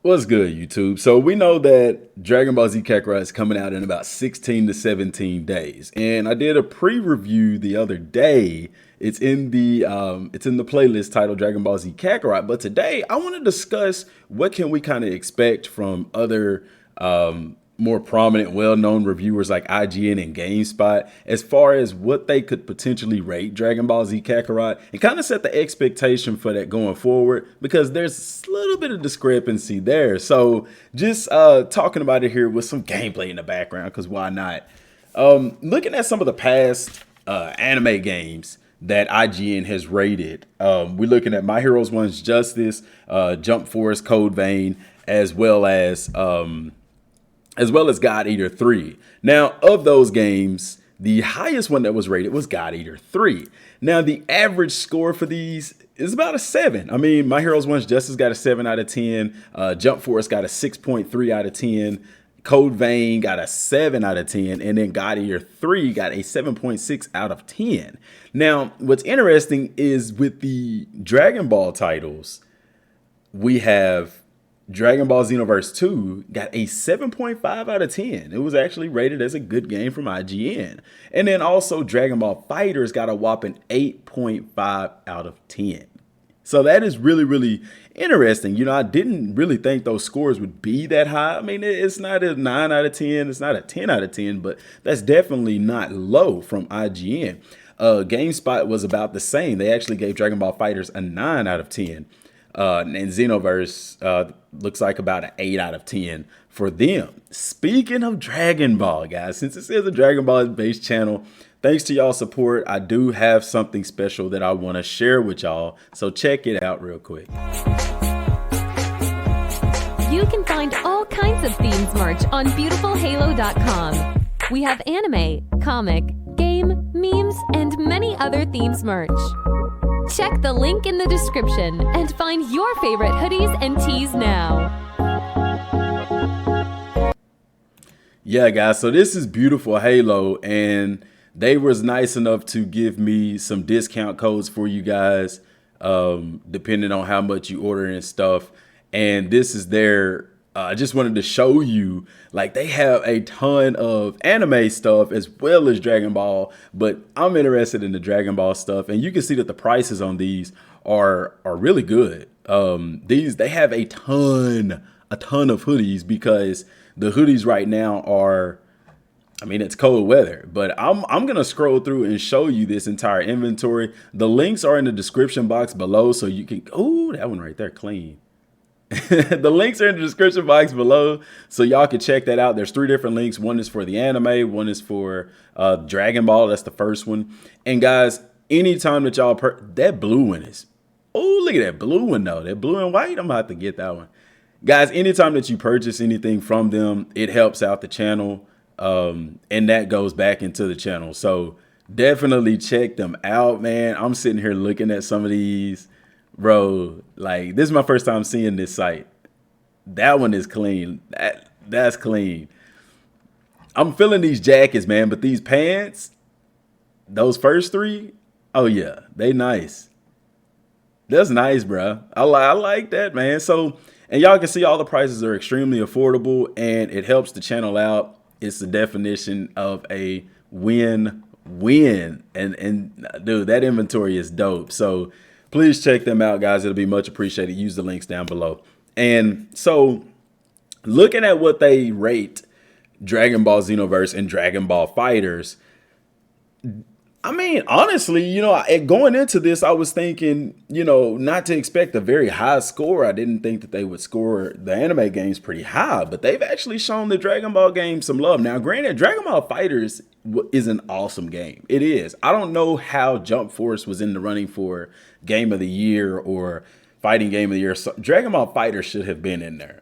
What's good, YouTube? So we know that Dragon Ball Z Kakarot is coming out in about 16 to 17 days, and I did a pre-review the other day. It's in the playlist titled Dragon Ball Z Kakarot. But today I want to discuss what can we kind of expect from other more prominent, well-known reviewers like IGN and GameSpot as far as what they could potentially rate Dragon Ball Z Kakarot and kind of set the expectation for that going forward, because there's a little bit of discrepancy there. So just talking about it here with some gameplay in the background, because why not? Looking at some of the past anime games that IGN has rated, we're looking at My Heroes 1's Justice, Jump Force, Code Vein, as well as God Eater 3. Now, of those games, the highest one that was rated was God Eater 3. Now, the average score for these is about a 7. I mean, My Heroes 1's Justice got a 7 out of 10. Jump Force got a 6.3 out of 10. Code Vein got a 7 out of 10. And then God Eater 3 got a 7.6 out of 10. Now, what's interesting is with the Dragon Ball titles, we have Dragon Ball Xenoverse 2 got a 7.5 out of 10. It was actually rated as a good game from IGN. And then also Dragon Ball FighterZ got a whopping 8.5 out of 10. So that is really, really interesting. You know, I didn't really think those scores would be that high. I mean, it's not a 9 out of 10. It's not a 10 out of 10, but that's definitely not low from IGN. GameSpot was about the same. They actually gave Dragon Ball FighterZ a 9 out of 10. And Xenoverse looks like about an 8 out of 10 for them. Speaking of Dragon Ball, guys, since this is a Dragon Ball based channel, thanks to y'all support, I do have something special that I want to share with y'all. So check it out real quick. You can find all kinds of themes merch on beautifulhalo.com. We have anime, comic, game, memes, and many other themes merch. Check the link in the description and find your favorite hoodies and tees now. Yeah, guys, so this is Beautiful Halo, and they was nice enough to give me some discount codes for you guys, depending on how much you order and stuff. And this is their, I just wanted to show you, like, they have a ton of anime stuff as well as Dragon Ball, but I'm interested in the Dragon Ball stuff, and you can see that the prices on these are really good. They have a ton of hoodies, because the hoodies right now are, I mean, it's cold weather, but I'm gonna scroll through and show you this entire inventory. The links are in the description box below, so you can, oh, that one right there, clean. The links are in the description box below, so y'all can check that out. There's 3 different links. One is for the anime, one is for Dragon Ball. That's the first one. And guys, anytime that y'all that blue one is, oh, look at that blue one though. That blue and white, I'm about to get that one. Guys, anytime that you purchase anything from them, it helps out the channel, and that goes back into the channel. So definitely check them out, man. I'm sitting here looking at some of these. Bro, like, this is my first time seeing this site. That one is clean. That's clean. I'm feeling these jackets, man, but these pants, those first 3, oh yeah, they nice. That's nice, bro. I like that, man. So, and y'all can see all the prices are extremely affordable, and it helps the channel out. It's the definition of a win-win. And dude, that inventory is dope. So please check them out, guys. It'll be much appreciated. Use the links down below. And so looking at what they rate Dragon Ball Xenoverse and Dragon Ball FighterZ, I mean, honestly, you know, going into this, I was thinking, you know, not to expect a very high score. I didn't think that they would score the anime games pretty high, but they've actually shown the Dragon Ball game some love. Now, granted, Dragon Ball FighterZ is an awesome game. It is. I don't know how Jump Force was in the running for Game of the Year or Fighting Game of the Year. So Dragon Ball FighterZ should have been in there.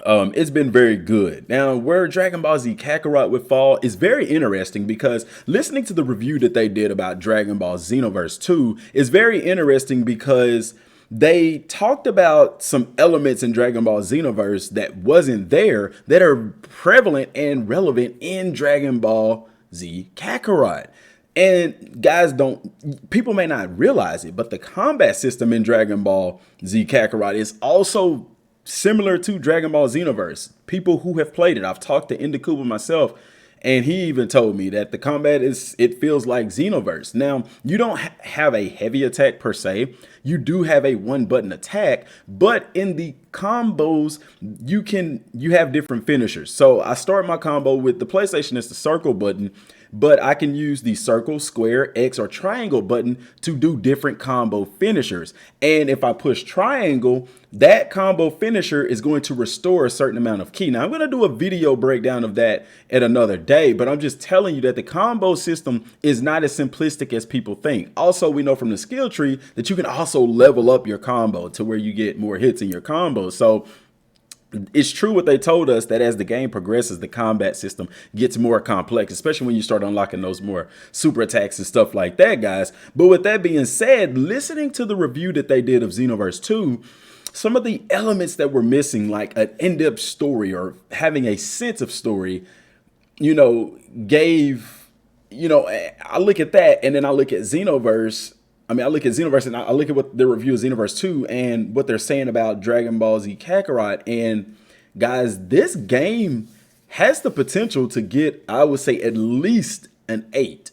It's been very good. Now, where Dragon Ball Z Kakarot would fall is very interesting, because listening to the review that they did about Dragon Ball Xenoverse 2 is very interesting, because they talked about some elements in Dragon Ball Xenoverse that wasn't there that are prevalent and relevant in Dragon Ball Z Kakarot. And guys, people may not realize it, but the combat system in Dragon Ball Z Kakarot is also similar to Dragon Ball Xenoverse. People who have played it, I've talked to Ndakuba myself, and he even told me that the combat it feels like Xenoverse. Now, you don't have a heavy attack per se. You do have a one button attack, but in the combos, you have different finishers. So I start my combo with the PlayStation, it's the circle button, but I can use the circle, square, X, or triangle button to do different combo finishers. And if I push triangle, that combo finisher is going to restore a certain amount of ki. Now, I'm going to do a video breakdown of that at another day, but I'm just telling you that the combo system is not as simplistic as people think. Also, we know from the skill tree that you can also level up your combo to where you get more hits in your combo. So it's true what they told us, that as the game progresses, the combat system gets more complex, especially when you start unlocking those more super attacks and stuff like that, guys. But with that being said, listening to the review that they did of Xenoverse 2, some of the elements that were missing, like an in-depth story or having a sense of story, you know, gave, you know, I look at that and then I look at Xenoverse. I look at Xenoverse and I look at what the review of Xenoverse 2 and what they're saying about Dragon Ball Z Kakarot. And guys, this game has the potential to get, I would say, at least an 8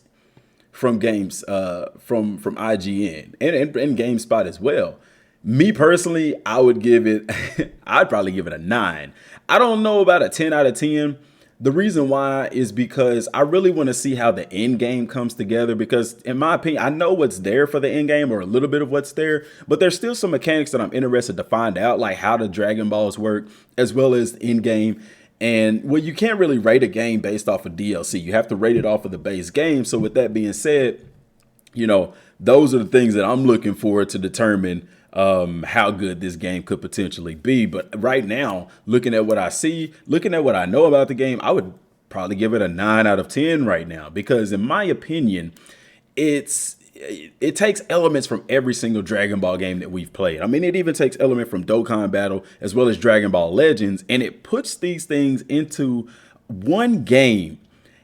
from games, from IGN and GameSpot as well. Me personally, I would give it, I'd probably give it a 9. I don't know about a 10 out of 10. The reason why is because I really want to see how the end game comes together, because in my opinion, I know what's there for the end game, or a little bit of what's there, but there's still some mechanics that I'm interested to find out, like how the Dragon Balls work, as well as the end game. And well, you can't really rate a game based off of DLC. You have to rate it off of the base game. So with that being said, you know, those are the things that I'm looking for to determine how good this game could potentially be. But right now, looking at what I see, looking at what I know about the game, I would probably give it a 9 out of 10 right now, because in my opinion, it takes elements from every single Dragon Ball game that we've played. I mean, it even takes element from Dokkan Battle as well as Dragon Ball Legends, and it puts these things into one game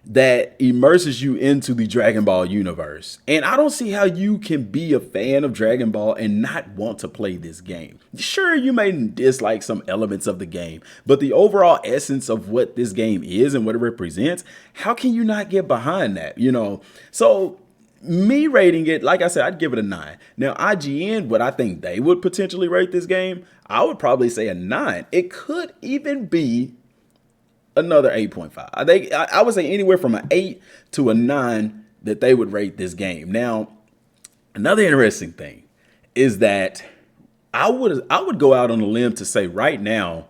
that immerses you into the Dragon Ball universe. And I don't see how you can be a fan of Dragon Ball and not want to play this game. Sure, you may dislike some elements of the game, but the overall essence of what this game is and what it represents, how can you not get behind that, you know? So me rating it, like I said, I'd give it a 9. Now, IGN, what I think they would potentially rate this game, I would probably say a 9. It could even be another 8.5. I would say anywhere from an 8 to a 9 that they would rate this game. Now, another interesting thing is that I would go out on a limb to say right now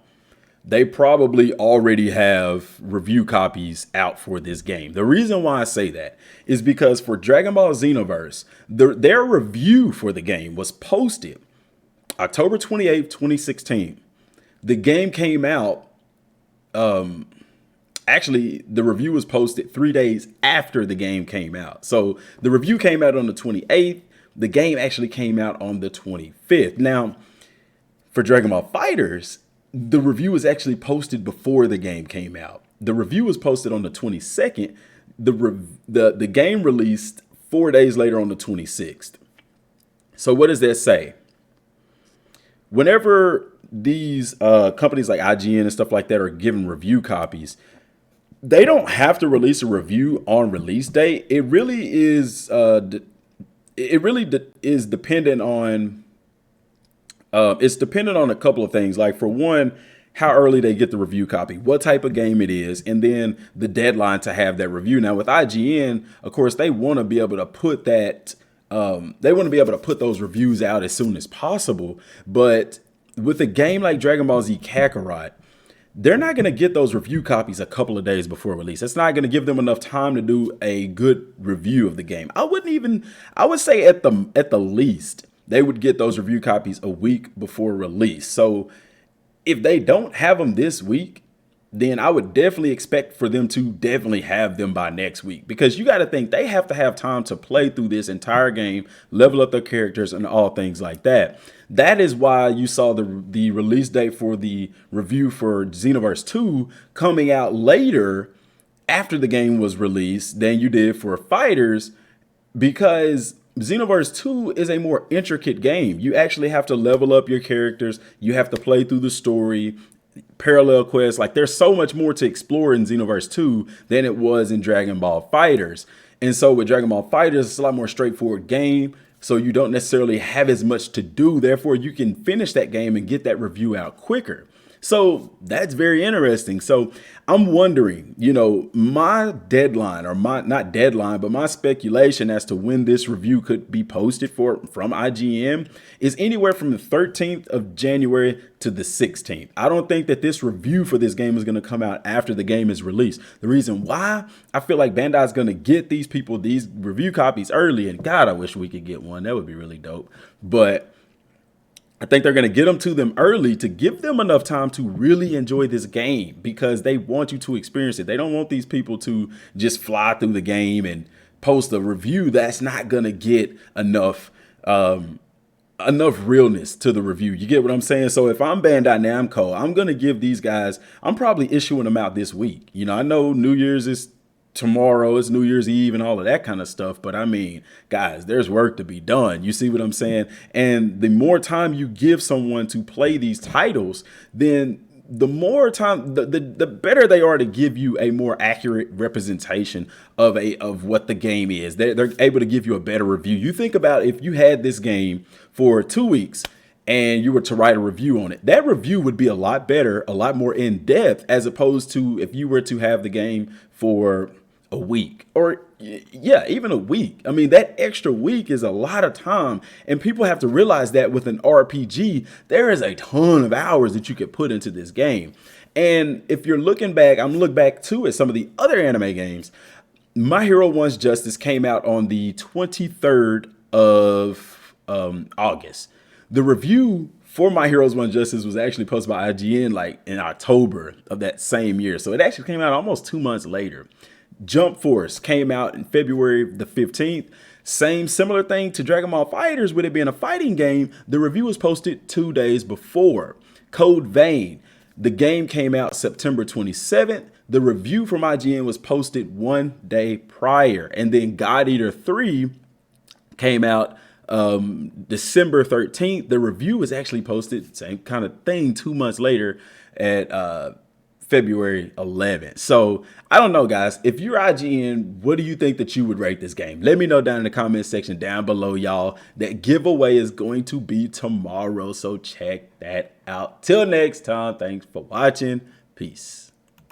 they probably already have review copies out for this game. The reason why I say that is because for Dragon Ball Xenoverse, their review for the game was posted October 28th, 2016. The game came out, actually, the review was posted 3 days after the game came out. So the review came out on the 28th. The game actually came out on the 25th. Now, for Dragon Ball FighterZ, the review was actually posted before the game came out. The review was posted on the 22nd. The game released 4 days later on the 26th. So what does that say? Whenever these companies like IGN and stuff like that are given review copies, they don't have to release a review on release date. It really is. Is dependent on. It's dependent on a couple of things. Like, for one, how early they get the review copy, what type of game it is, and then the deadline to have that review. Now, with IGN, of course, they want to be able to put that. They want to be able to put those reviews out as soon as possible. But with a game like Dragon Ball Z Kakarot, they're not going to get those review copies a couple of days before release. It's not going to give them enough time to do a good review of the game. I would say at the least, they would get those review copies a week before release. So if they don't have them this week, then I would definitely expect for them to definitely have them by next week, because you got to think they have to have time to play through this entire game, level up their characters and all things like that. That is why you saw the release date for the review for Xenoverse 2 coming out later after the game was released than you did for fighterz, because Xenoverse 2 is a more intricate game. You actually have to level up your characters. You have to play through the story, parallel quests. Like, there's so much more to explore in Xenoverse 2 than it was in Dragon Ball FighterZ. And so with Dragon Ball FighterZ, it's a lot more straightforward game. So you don't necessarily have as much to do. Therefore, you can finish that game and get that review out quicker. So that's very interesting. So I'm wondering, you know, my deadline, or my, not deadline, but my speculation as to when this review could be posted from IGN is anywhere from the 13th of January to the 16th. I don't think that this review for this game is going to come out after the game is released. The reason why, I feel like Bandai is going to get these people these review copies early, and God, I wish we could get one. That would be really dope. But I think they're going to get them to them early to give them enough time to really enjoy this game, because they want you to experience it. They don't want these people to just fly through the game and post a review that's not going to get enough realness to the review. You get what I'm saying? So if I'm Bandai Namco, I'm going to give these guys, I'm probably issuing them out this week. You know, I know New Year's is tomorrow, it's New Year's Eve and all of that kind of stuff. But I mean, guys, there's work to be done. You see what I'm saying? And the more time you give someone to play these titles, then the more time, the better they are to give you a more accurate representation of what the game is. They're able to give you a better review. You think about if you had this game for 2 weeks and you were to write a review on it, that review would be a lot better, a lot more in depth, as opposed to if you were to have the game for a week, or yeah, even a week. I mean, that extra week is a lot of time, and people have to realize that with an RPG, there is a ton of hours that you could put into this game. And if you're looking back, I'm looking back too at some of the other anime games. My Hero One's Justice came out on the 23rd of August. The review for My Heroes One Justice was actually posted by IGN like in October of that same year. So it actually came out almost 2 months later. Jump Force came out in February the 15th. Similar thing to Dragon Ball FighterZ, with it being a fighting game. The review was posted 2 days before. Code Vein, the game came out September 27th. The review from IGN was posted 1 day prior. And then God Eater 3 came out December 13th. The review was actually posted, same kind of thing, 2 months later at February 11th. So I don't know, guys. If you're IGN, what do you think that you would rate this game? Let me know down in the comment section down below, y'all. That giveaway is going to be tomorrow, so check that out. Till next time, thanks for watching. Peace.